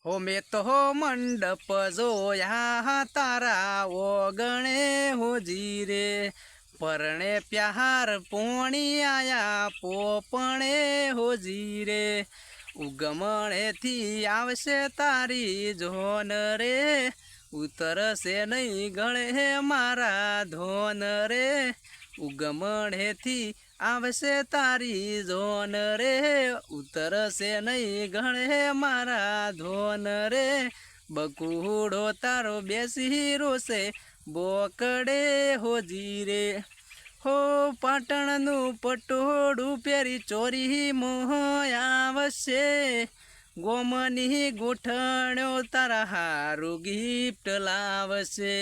हो मैं तो मंडप जोया तारा ओगणे हो जीरे परणे प्यार पोणी आया पोपणे हो जीरे उगमणे थी आवशे तारी जोन रे उतरसे नहीं गळे मारा धोन रे उगमणे थी आवशे तारी जोन रे उतरसे नहीं गळे मारा धोन रे बकुड़ो तारो बेसी रोसे बोकड़े हो जीरे हो पाटणनु पटोड़ू पेरी चोरी मोह आवशे गोमनी गोठण्यो तारा हारू गिफ्ट लावशे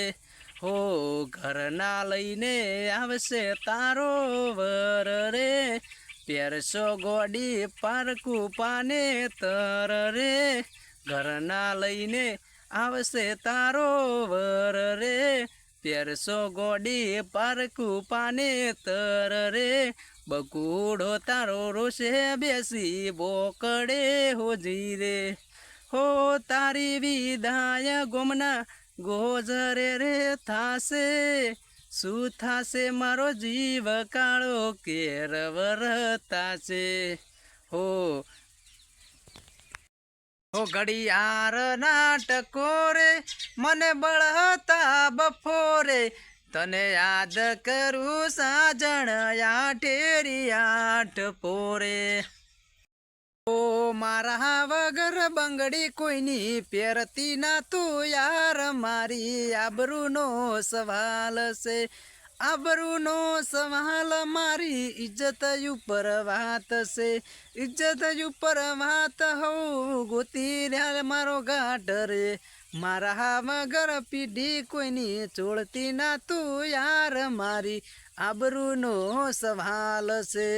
हो घरना लईने आवशे तारो वर रे पेरशो गोडी पारकू पाने तर रे घरना लईने आवशे तारो वर रे पेरशो गोडी पारकू पाने तर रे बकुड़ो तारो रोशे बेसी बोकड़े हो जीरे हो तारी विदाय गोमना गोजरे रे थासे શું થાશે મારો જીવ કાળો કેર વરતાશે હો હો ઘડિયાળ નાટકો રે મને બળતા બફોરે તને યાદ કરું સાજણ ઠેરી આઠ પોરે ઓ મારા વગર બંગડી કોઈની પહેરતી ના તું યાર મારી આબરૂનો સવાલ છે આબરૂનો સવાલ મારી ઇજ્જત ઉપર વાત છે ઇજ્જત ઉપર વાત હો ગોતી રહ્યા મારો ઘાટ રે મારા વગર પીઢી કોઈની ચોળતી ના તું યાર મારી આબરૂનો સવાલ છે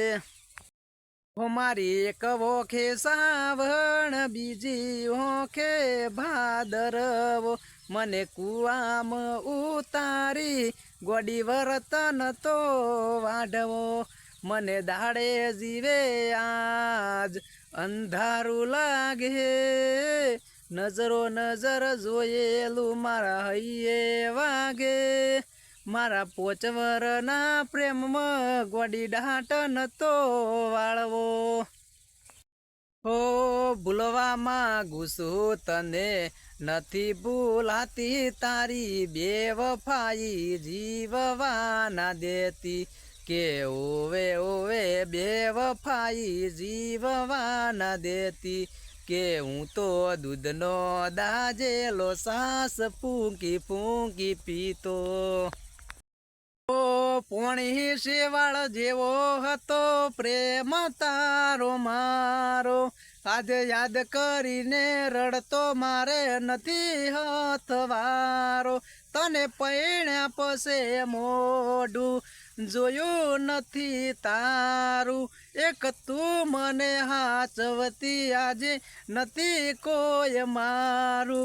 हो मारी एक वोखे सावण बीजी ओखे भादरवो मने कुआम उतारी गोडी वर्तन तो वाढवो मने दाड़े जीवे आज अंधारू लागे नजरो नजर जोयेलू मारा हइये वागे मारा पोचवरना प्रेम गोडी डाट नतो वाळवो हो भूलवा मागुसु तने नथी भूलाती तारी बेवफाई जीववा ना देती के ओवे ओवे बेवफाई जीववा ना देती के हूँ तो दूधनो दाजेलो सास फूंकी फूंकी पीतो ओ पोणी शेवाळ जेवो हतो प्रेम तारो मारो आज याद करीने रड़तो मारे नथी हथवारो तने पैण्या पसे मोढू जोयो नथी तारू एक तू मने हाचवती आजे नथी कोय मारू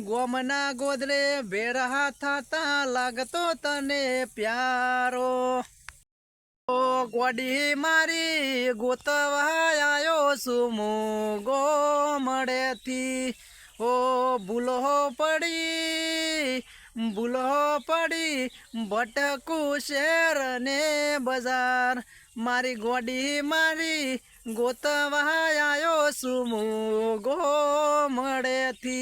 गोमना गोदरे भेड़ा थाता लागतो तने प्यारो ओ गोडी मारी गोतवा आयो सुमु गोमड़े थी ओ भूलो पड़ी भटकू शहर ने बाजार मारी गोडी मारी गोतवा आयो सुमु गोमड़े थी।